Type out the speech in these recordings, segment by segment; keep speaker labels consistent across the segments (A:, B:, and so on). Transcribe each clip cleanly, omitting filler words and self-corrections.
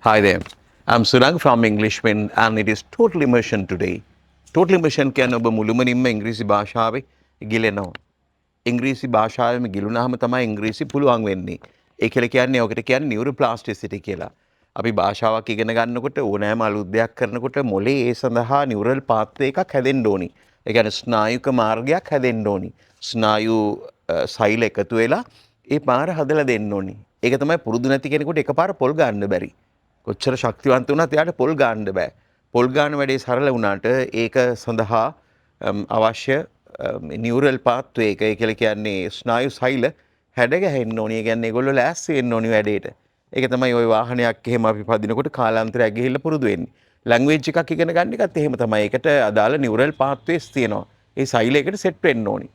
A: Hi there. I'm Surang from Englishman and it is total immersion today. Total immersion කියන්නේ ඔබ මුළුමනින්ම ඉංග්‍රීසි භාෂාවේ ගිලෙනවා. ඉංග්‍රීසි භාෂාවෙම ගිලුණාම තමයි ඉංග්‍රීසි පුළුවන් වෙන්නේ. ඒ කියලා කියන්නේ ඔකට කියන්නේ නියුරෝප්ලාස්ටිසිටි කියලා. අපි භාෂාවක් ඉගෙන ගන්නකොට ඕනෑම අලුත් දෙයක් කරනකොට මොලේ ඒ සඳහා නියුරල් පාත්වය එකක් හැදෙන්න ඕනි. ඒ කියන්නේ ස්නායුක මාර්ගයක් හැදෙන්න ඕනි. ස්නායු සෛල එකතු වෙලා ඒ පාර හදලා දෙන්න ඕනි. ඒක තමයි පුරුදු නැති කෙනෙකුට එකපාර පොල් ගන්න බැරි. කොච්චර ශක්තිවන්ත වුණත් එයාට පොල් ගන්න බෑ. පොල් ගන්න වැඩේ සරල වුණාට ඒක සඳහා අවශ්‍ය නියුරල් පාත්වේ එක ඒ කියලා කියන්නේ ස්නායු සෛල හැඩගැහෙන්න ඕනි. ඒ කියන්නේ ඒගොල්ලෝ ලෑස්ති වෙන්න ඕනි වැඩේට. ඒක තමයි ওই වාහනයක් එහෙම අපි පදිනකොට කාලාන්තරයක් ගිහිල්ලා පුරුදු වෙන්නේ. ලැන්ග්වේජ් එකක් ඉගෙන ගන්න එකත් එහෙම තමයි. ඒකට අදාළ නියුරල් පාත්වේස් තියෙනවා. ඒ සෛල එකට සෙට් වෙන්න ඕනි.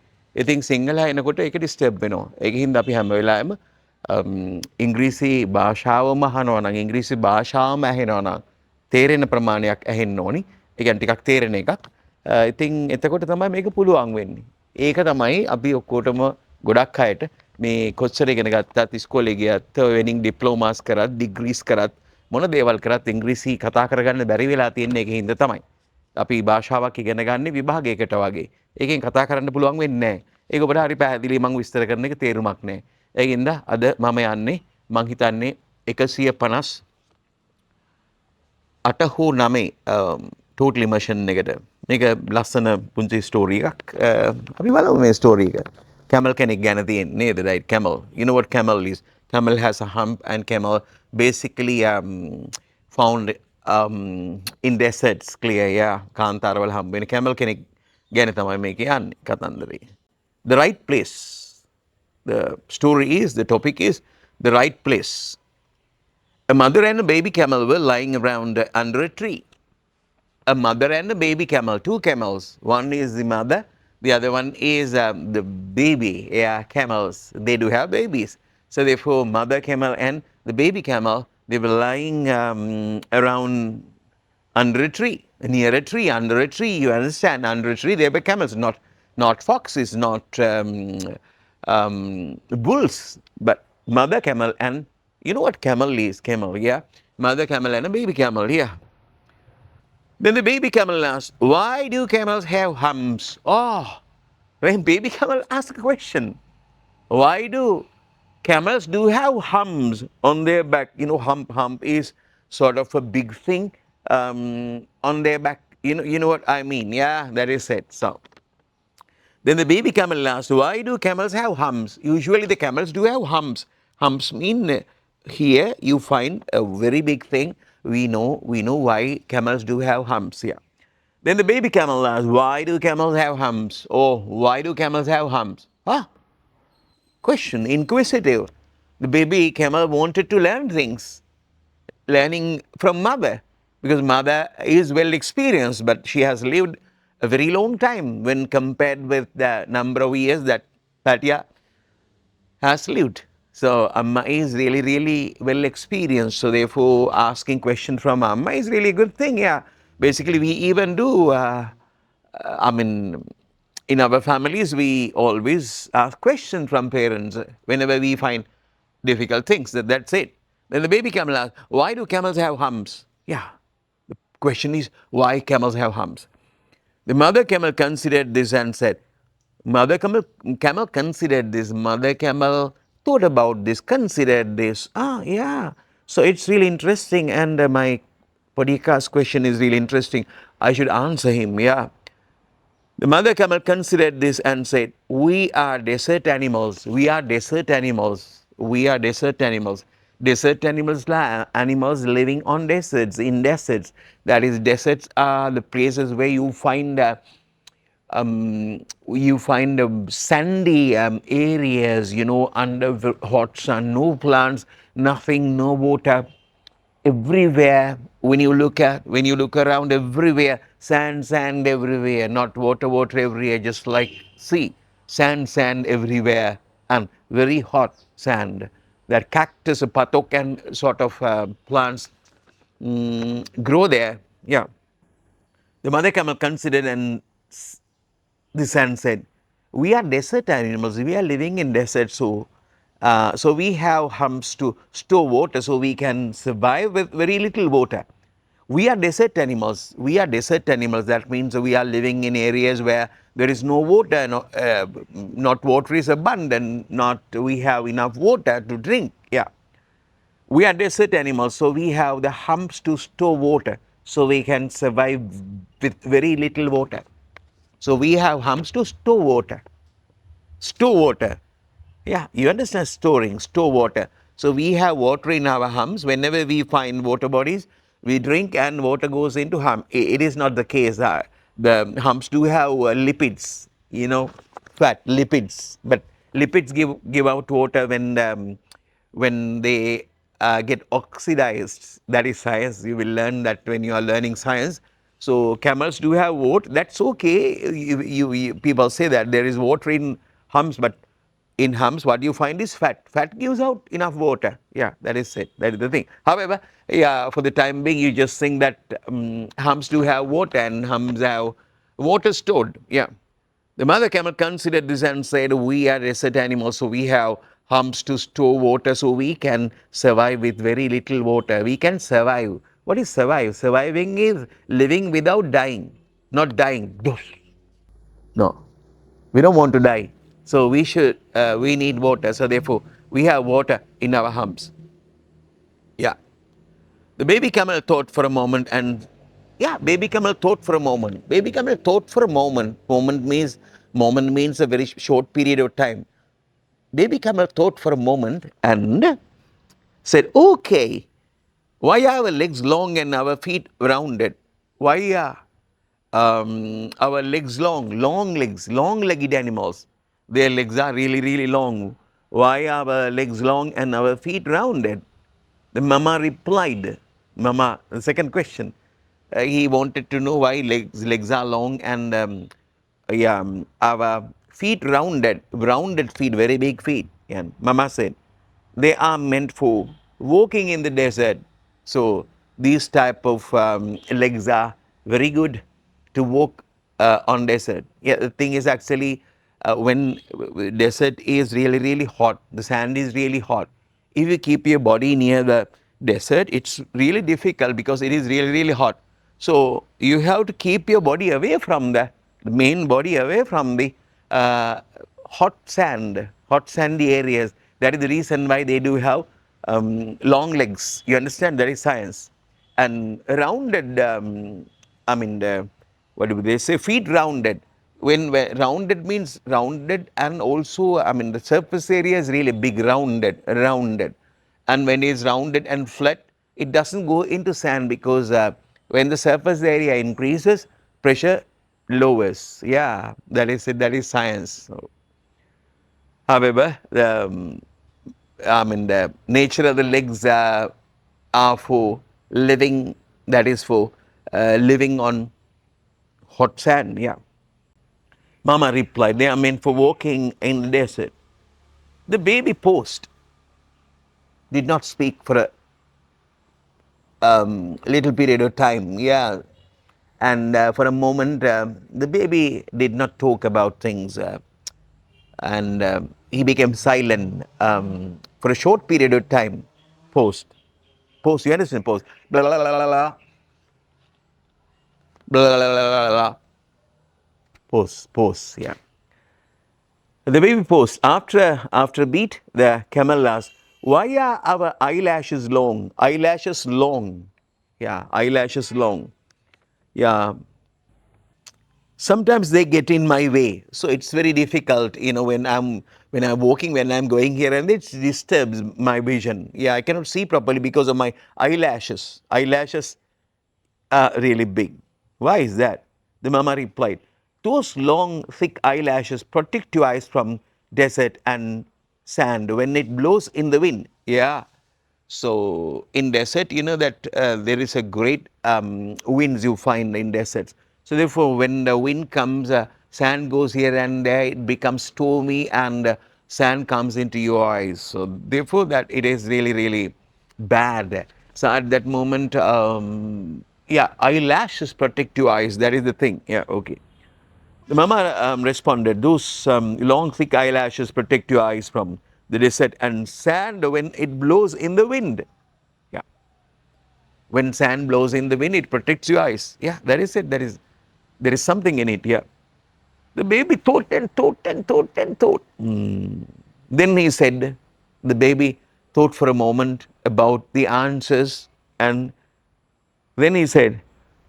A: ඉතින් සිංහල එනකොට ඒක ඩිස්ටර්බ් වෙනවා. ඒකින්ද අපි හැම වෙලාවෙම ඉංග්‍රීසි භාෂාවම අහනවා නම් ඉංග්‍රීසි භාෂාවම ඇහෙනවා නම් තේරෙන ප්‍රමාණයක් ඇහෙන්න ඕනි. ඒ කියන්නේ ටිකක් තේරෙන එකක්. ඉතින් එතකොට තමයි මේක පුළුවන් වෙන්නේ. ඒක තමයි අපි ඔක්කොටම ගොඩක් අයට මේ කොච්චර ඉගෙන ගත්තත් ඉස්කෝලේ ගියත් වෙනින් ඩිප්ලෝමාස් කරත් ඩිග්‍රීස් කරත් මොන දේවල් කරත් ඉංග්‍රීසි කතා කරගන්න බැරි වෙලා තියෙන එකේ හින්දා තමයි. අපි භාෂාවක් ඉගෙන ගන්න විභාගයකට වගේ. ඒකෙන් කතා කරන්න පුළුවන් වෙන්නේ නැහැ. ඒක ඔබට හරි පැහැදිලි මම විස්තර කරන එක තේරුමක් නැහැ. ඒකින්ද අද මම යන්නේ මං හිතන්නේ 158 හෝ 9 total immersion එකට. මේක ලස්සන පුංචි ස්ටෝරි එකක්. අපි බලමු මේ ස්ටෝරි එක. Camel කෙනෙක් ගැන තියෙන්නේ නේද? Right, camel. You know what camel is? Camel has a hump and camel basically found in deserts clear, yeah. කාන්තාරවල හම්බ වෙන camel කෙනෙක් ගැන තමයි මේක යන්නේ කතන්දරේ. The right place. The story is, the topic is the right place. A mother and a baby camel were lying around under a tree. A mother and a baby camel, two camels. One is the mother, the other one is the baby. Yeah, camels, they do have babies. So therefore, mother camel and the baby camel, they were lying around under a tree, near a tree, under a tree. You understand? Under a tree, there were camels, not foxes, not bulls, but mother camel and you know what camel is? Camel, yeah. Mother camel and a baby camel, yeah. Then the baby camel asked, "Why do camels have humps?" Oh, when baby camel asked a question, why do camels do have humps on their back? You know, hump is sort of a big thing on their back. You know what I mean? Yeah, that is it. So then the baby camel asked, "Why do camels have humps?" Usually the camels do have humps. Humps mean here you find a very big thing. We know why camels do have humps. Yeah. Then the baby camel asked, "Why do camels have humps?" Oh, why do camels have humps? Ah, question, inquisitive. The baby camel wanted to learn things, learning from mother, because mother is well experienced, but she has lived a very long time when compared with the number of years that Patya has lived. So Amma is really well experienced. So therefore, asking question from Amma is really a good thing. Yeah, basically we even do. I mean, in our families, we always ask questions from parents whenever we find difficult things. That's it. Then the baby camel asks, "Why do camels have humps?" Yeah, the question is why camels have humps. The mother camel considered this and said, Mother camel considered this. Mother camel thought about this, considered this. Ah, yeah. So it's really interesting, and my podcast question is really interesting. I should answer him. Yeah. The mother camel considered this and said, "We are desert animals. We are desert animals. We are desert animals. Desert animals living on deserts, in deserts. That is, deserts are the places where you find sandy areas, under the hot sun, no plants, nothing, no water. Everywhere, when you look around, everywhere, sand everywhere, not water everywhere, just like sea, sand everywhere, and very hot sand. That cactus, patok, and sort of plants grow there. Yeah. The mother camel considered and the sand said, "We are desert animals. We are living in desert, so So we have humps to store water so we can survive with very little water. We are desert animals. We are desert animals. That means we are living in areas where there is no water, not water is abundant, not we have enough water to drink. Yeah. We are desert animals, so we have the humps to store water so we can survive with very little water. So we have humps to store water. Store water. Yeah, you understand storing, store water. So we have water in our humps. Whenever we find water bodies, we drink and water goes into hum. It is not the case. The humps do have lipids, fat lipids. But lipids give out water when they get oxidized. That is science. You will learn that when you are learning science. So camels do have water. That's okay. People say that there is water in humps, but in humps, what you find is fat. Fat gives out enough water. Yeah, that is it. That is the thing. However, yeah, for the time being, you just think that humps do have water and humps have water stored. Yeah. The mother camel considered this and said, we are desert animals, so we have humps to store water so we can survive with very little water. We can survive. What is survive? Surviving is living without dying, not dying. No, we don't want to die. So we need water. So therefore, we have water in our humps. Yeah. The baby camel thought for a moment and, yeah, baby camel thought for a moment. Baby camel thought for a moment. Moment means a very short period of time. Baby camel thought for a moment and said, okay, why are our legs long and our feet rounded? Why are our legs long? Long legs, long-legged animals. Their legs are really, really long. Why are our legs long and our feet rounded? The mama replied, Mama, the second question, he wanted to know why legs are long and yeah, our feet rounded feet, very big feet. And Mama said, they are meant for walking in the desert. So these type of legs are very good to walk on desert. Yeah, the thing is actually when desert is really, really hot, the sand is really hot. If you keep your body near the desert, it's really difficult because it is really, really hot. So you have to keep your body away from the main body away from the hot sand, hot sandy areas. That is the reason why they do have long legs. You understand? That is science. And rounded, what do they say? Feet rounded. When rounded means rounded, and also, the surface area is really big, rounded. And when it's rounded and flat, it doesn't go into sand because when the surface area increases, pressure lowers. Yeah, that is it. That is science. So, however, the nature of the legs are for living, that is for living on hot sand. Yeah. Mama replied, they are meant for walking in the desert. The baby post did not speak for a little period of time. Yeah. And for a moment, the baby did not talk about things. And he became silent for a short period of time. Post. Post, you understand? Post. Blah, blah, blah, blah, blah. Blah, blah, blah, blah, blah. Post, yeah. The baby post. After a beat, the camel asked, why are our eyelashes long? Eyelashes long. Yeah, eyelashes long. Yeah. Sometimes they get in my way, so it's very difficult, when I'm walking, when I'm going here, and it disturbs my vision. Yeah, I cannot see properly because of my eyelashes. Eyelashes are really big. Why is that? The mama replied, those long, thick eyelashes protect your eyes from desert and sand when it blows in the wind. Yeah. So in desert, you know that there is a great winds you find in deserts. So therefore, when the wind comes, sand goes here and there, it becomes stormy, and sand comes into your eyes. So therefore, that it is really, really bad. So at that moment, yeah, eyelashes protect your eyes. That is the thing. Yeah, okay. The mama responded, those long thick eyelashes protect your eyes from the desert, and sand when it blows in the wind. Yeah. When sand blows in the wind, it protects your eyes. Yeah, that is it. There is something in it. Yeah. The baby thought and thought and thought and thought. Then he said, the baby thought for a moment about the answers, and then he said,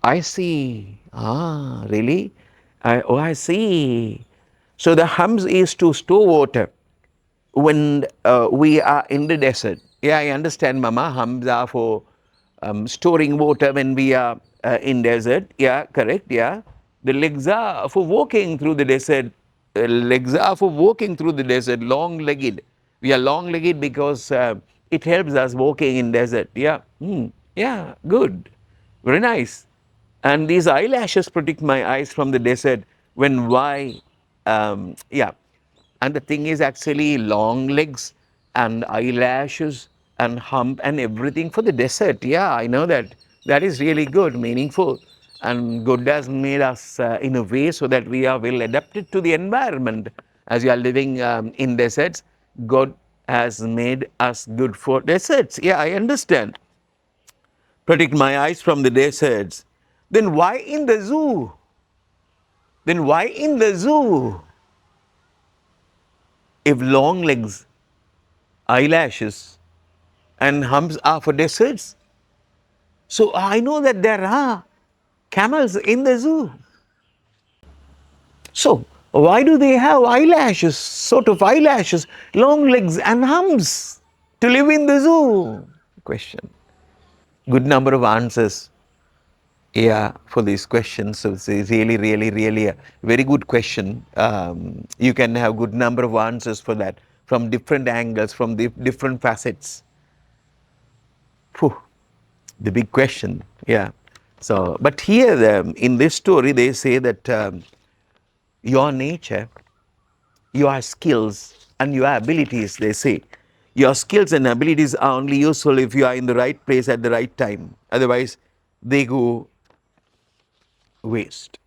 A: I see. Ah, really? Oh, I see. So the hums is to store water when we are in the desert. Yeah, I understand, Mama. Hums are for storing water when we are in desert. Yeah, correct. Yeah. The legs are for walking through the desert. Legs are for walking through the desert, long-legged. We are long-legged because it helps us walking in desert. Yeah. Yeah, good. Very nice. And these eyelashes protect my eyes from the desert when why, yeah. And the thing is actually long legs and eyelashes and hump and everything for the desert. Yeah, I know that. That is really good, meaningful. And God has made us in a way so that we are well adapted to the environment. As you are living in deserts, God has made us good for deserts. Yeah, I understand. Protect my eyes from the deserts. Then why in the zoo? Then why in the zoo? If long legs, eyelashes, and humps are for deserts. So I know that there are camels in the zoo. So why do they have eyelashes, sort of eyelashes, long legs and humps to live in the zoo? Question. Good number of answers. Yeah, for these questions. So it's really a very good question. You can have good number of answers for that from different angles, from the different facets. Phew, the big question. Yeah. So, but here in this story, they say that your nature, your skills, and your abilities, they say, your skills and abilities are only useful if you are in the right place at the right time. Otherwise, they go waste.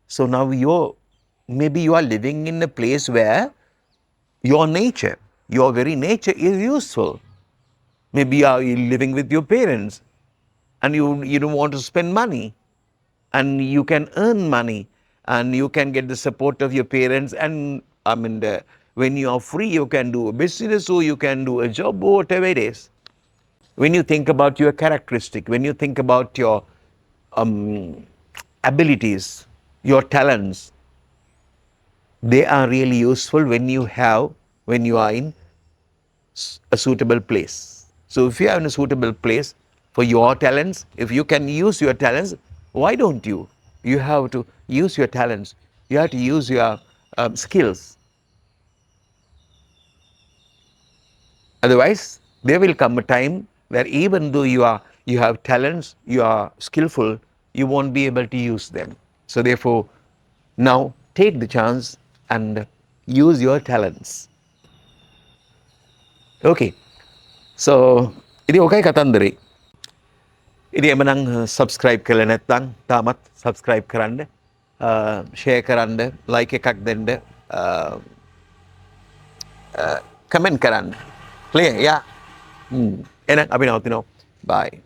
A: So now maybe you are living in a place where your nature, your very nature is useful. Maybe you are living with your parents and you don't want to spend money, and you can earn money and you can get the support of your parents, and when you are free you can do a business or you can do a job or whatever it is. When you think about your characteristic, when you think about your abilities, your talents, they are really useful when you are in a suitable place. So if you are in a suitable place for your talents, if you can use your talents, why don't you? You have to use your talents. You have to use your skills. Otherwise, there will come a time where even though you have talents, you are skillful, you won't be able to use them. So therefore, now take the chance and use your talents. Okay. So, ini okay katandri. Ini menang subscribe ke Lenetang, tamat subscribe keranda, share keranda, like kak dende, comment keranda. Clear, ya? Enak abinaw tino. Bye.